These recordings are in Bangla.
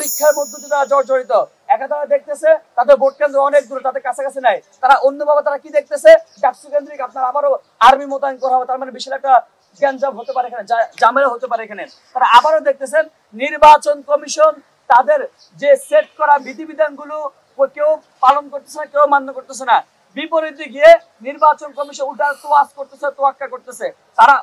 পরীক্ষার মধ্য দিয়ে তারা জর্জরিত। একা তারা দেখতেছে তাদের ভোট কেন্দ্র অনেক দূরে, তাদের কাছাকাছি নাই, তারা অন্যভাবে তারা কি দেখতেছে, ডাকসু কেন্দ্রিক আপনার আবারও আর্মি মোতায়েন করা হবে, তার মানে বিশাল একটা গ্যাঞ্জাম হতে পারে এখানে, ঝামেলা হতে পারে এখানে। তারা আবারও দেখতেছেন নির্বাচন কমিশন তাদের যে সেট করা বিধিবিধানগুলো কেউ পালন করতেছে না, কেউ মান্য করতেছে না। বিপরীতে গিয়ে নির্বাচন কমিশন উল্টা তোয়াজ করতেছে, তোয়াক্কা করতেছে। তারা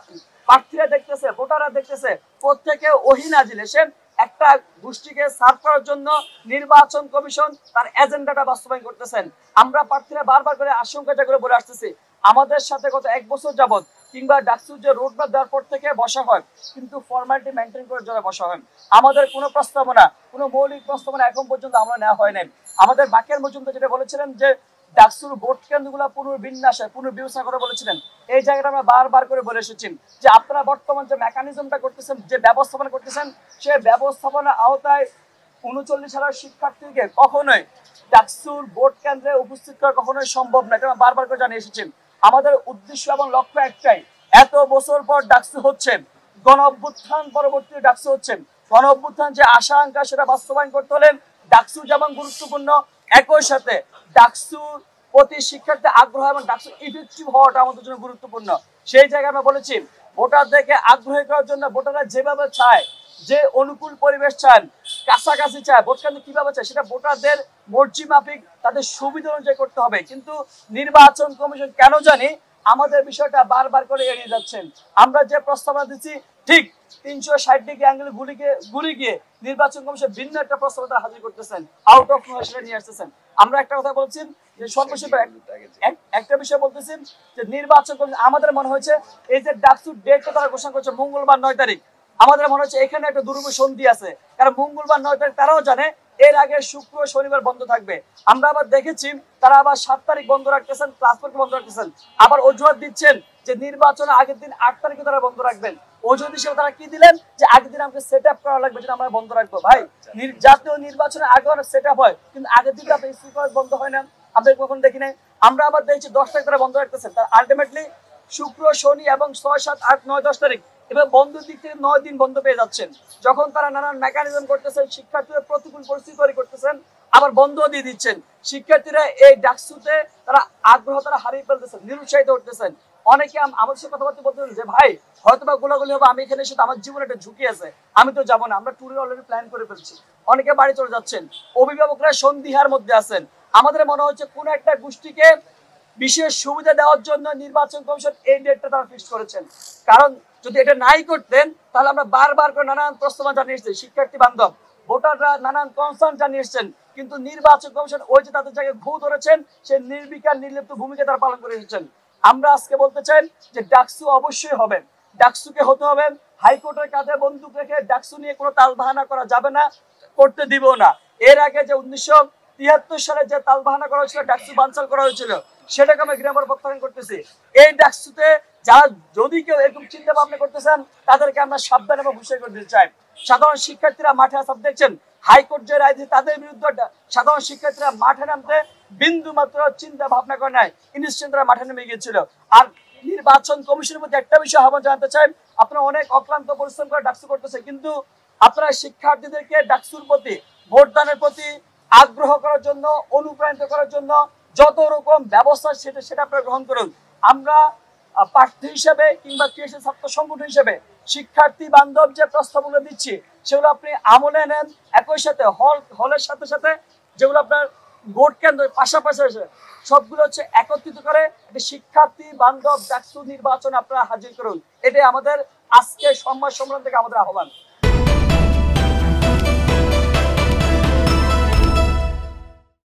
প্রার্থীরা দেখতেছে, ভোটাররা দেখতেছে, প্রত্যেকে ওহী নাজিল এসে একটা গোষ্ঠীকে সার্ভ করার জন্য নির্বাচন কমিশন তার এজেন্ডাটা বাস্তবায়ন করতেছেন। আমরা প্রার্থীরা বারবার করে আশঙ্কা জাগরে বলে আসতেছি, আমাদের সাথে গত 1 বছর যাবত কিংবা ডাকসুর যে রোডম্যাপ দেওয়ার পর থেকে বসা হয়, কিন্তু ফর্মালিটি মেনটেন করার জন্য বসা হয়। আমাদের কোনো প্রস্তাবনা, কোনো মৌলিক প্রস্তাবনা এখন পর্যন্ত আমরা নেওয়া হয় নাই। আমাদের বাকের মজুমদার যেটা বলেছিলেন যে ডাকসুর ভোট কেন্দ্রগুলো পুনর্বিন্যাসে পুনর্বিবেচনা করে বলেছিলেন, এই জায়গাটা আমরা বারবার করে বলে এসেছি যে আপনারা বর্তমান যে মেকানিজমটা করতেছেন, যে ব্যবস্থাপনা করতেছেন, সেই ব্যবস্থাপনা আওতায় 39,000 শিক্ষার্থীকে কখনোই ডাকসুর ভোট কেন্দ্রে উপস্থিত করা কখনোই সম্ভব না। এটা আমরা বারবার করে জানিয়ে এসেছি। আমাদের উদ্দেশ্য এবং লক্ষ্য একটাই, এত বছর পর ডাকসু হচ্ছে, গণ অভ্যুত্থান পরবর্তী ডাকসু হচ্ছে, গণ অভ্যুত্থান যে আশা আকাঙ্ক্ষা সেটা বাস্তবায়ন করতে হলে ডাকসু যেমন গুরুত্বপূর্ণ, একই সাথে ডাকসুর প্রতি শিক্ষার্থী আগ্রহ এবং ডাকসু ইফেক্টিভ হওয়াটা আমাদের জন্য গুরুত্বপূর্ণ। সেই জায়গায় আমরা বলেছি ভোটারদেরকে আগ্রহী করার জন্য ভোটাররা যেভাবে চায়, যে অনুকূল পরিবেশ চান, কাছাকাছি চায়, ভোট কেন্দ্র কিভাবে চায় সেটা ভোটারদের মর্জি মাফিক তাদের সুবিধা অনুযায়ী করতে হবে। কিন্তু নির্বাচন কমিশন কেন জানি আমাদের বিষয়টা বারবার করে এড়িয়ে যাচ্ছেন। আমরা যে প্রস্তাবনা দিচ্ছি ঠিক 360 ডিগ্রি অ্যাঙ্গেলে ঘুরে গিয়ে নির্বাচন কমিশন ভিন্ন একটা প্রস্তাবনা হাজির করতেছেন, আউট অফ নলেজ নিয়ে আসতেছেন। আমরা একটা কথা বলছি যে সর্বশেষ একটা বিষয় বলতেছি যে নির্বাচন কমিশন আমাদের মনে হয়েছে এই যে ডাকসুর ডেটটা তারা ঘোষণা করছে মঙ্গলবার 9 তারিখ, আমাদের মনে হচ্ছে এখানে একটা দুর্গ সন্ধি আছে। কারণ মঙ্গলবার 9 তারিখ তারাও জানে এর আগে শুক্র শনিবার বন্ধ থাকবে। আমরা আবার দেখেছি তারা আবার 7 তারিখ বন্ধ রাখতেছেন, ক্লাস বন্ধ রাখতেছেন, আবার অজুহাত দিচ্ছেন যে নির্বাচনের আগের দিন 8 তারিখে তারা বন্ধ রাখবেন। অজুহাত হিসেবে তারা কি দিলেন যে আগের দিন আমাকে সেট আপ করা লাগবে যেটা আমরা বন্ধ রাখবো। ভাই জাতীয় নির্বাচনের আগে অনেক সেট আপ হয়, কিন্তু আগের দিন আপনার স্পিকার বন্ধ হয় না, আমরা কখন দেখি নাই। আমরা আবার দেখছি 10 তারিখ তারা বন্ধ রাখতেছেন, তার আলটিমেটলি শুক্র শনি এবং 6 7 8 9 10 তারিখ এবার বন্ধের দিক থেকে 9 দিন বন্ধ পেয়ে যাচ্ছেন। যখন তারা নানান মেকানিজম করতেছেন, শিক্ষার্থীদের প্রতিকূল পরিস্থিতি তৈরি করতেছেন, আবার বন্ধ দিয়ে দিচ্ছেন। শিক্ষার্থীরা এই ডাকসুতে তারা আগ্রহ তারা হারিয়ে ফেলতেছেন, নিরুৎসাহিত করতেছেন। অনেকে আমাদের সাথে কথাবার্তা বলতেছেন যে ভাই হয়তো বা গোলাগুলি হবে, আমি এখানে এসে আমার জীবনে একটা ঝুঁকি আছে, আমি তো যাবো না, আমরা ট্যুরে অলরেডি প্ল্যান করে ফেলছি। অনেকে বাড়ি চলে যাচ্ছেন, অভিভাবকরা সন্দিহার মধ্যে আছেন। আমাদের মনে হচ্ছে কোন একটা গোষ্ঠীকে বিশেষ সুবিধা দেওয়ার জন্য নির্বাচন কমিশন এই ডেটটা তারা ফিক্স করেছেন। কারণ যদি এটা নাই করতেন তাহলে আমরা বারবার করে নানান প্রস্তাবনা জানিয়ে এসেছি, শিক্ষার্থী বান্ধব ভোটাররা নানান কনসার্ন জানিয়ে এসেছেন, কিন্তু নির্বাচন কমিশন ওই যে তাদের জায়গায় ঘু ধরেছেন, সে নির্বিকার নির্লিপ্ত ভূমিকা তারা পালন করে এসেছেন। আমরা আজকে বলতে চাই যে ডাকসু অবশ্যই হবে, ডাকসুকে হতে হবে। হাইকোর্টের কাঁধে বন্দুক রেখে ডাকসু নিয়ে কোনো তালবাহানা করা যাবে না, করতে দিব না। এর আগে যে 1973 সালে যে তালবাহানা করা হয়েছিল, ডাকসু বানচাল করা হয়েছিল, সেটাকে আমরা গ্রামের প্রত্যাখ্যান করতেছি। এই ডাকসুতে যারা যদি কেউ এরকম চিন্তা ভাবনা করতেছেন তাদেরকে আমরা সাবধান এবং হুঁশিয়ার করে দিতে চাই। সাধারণ শিক্ষার্থীরা মাঠে আসা দেখছেন, হাইকোর্ট যে রায় দিয়েছে তাদের বিরুদ্ধে সাধারণ শিক্ষার্থীরা মাঠে নামতে বিন্দু মাত্র চিন্তা ভাবনা করে নাই, ইনস্ট্যান্ট তারা মাঠে নেমে গিয়েছিল। আর নির্বাচন কমিশনের মধ্যে একটা বিষয় আহ্বান জানাতে চাই, আপনারা অনেক অক্লান্ত পরিশ্রম করে ডাকসু করতেছে, কিন্তু আপনারা শিক্ষার্থীদেরকে ডাকসুর প্রতি ভোটদানের প্রতি আগ্রহ করার জন্য, অনুপ্রাণিত করার জন্য যত রকম ব্যবস্থা সেটা আপনারা গ্রহণ করুন। আমরা প্রার্থী হিসেবে কিংবা ক্রিয়াশীল ছাত্র সংগঠন হিসেবে শিক্ষার্থী বান্ধব যে প্রস্তাবগুলো দিচ্ছি সেগুলো আপনি আমলে নেন। একই সাথে হলের সাথে সাথে যেগুলো আপনার ভোট কেন্দ্র পাশাপাশি সবগুলো হচ্ছে একত্রিত করে একটি শিক্ষার্থী বান্ধব ডাকসু নির্বাচন আপনারা হাজির করুন। এটাই আমাদের আজকে সংবাদ সম্মেলন থেকে আমাদের আহ্বান।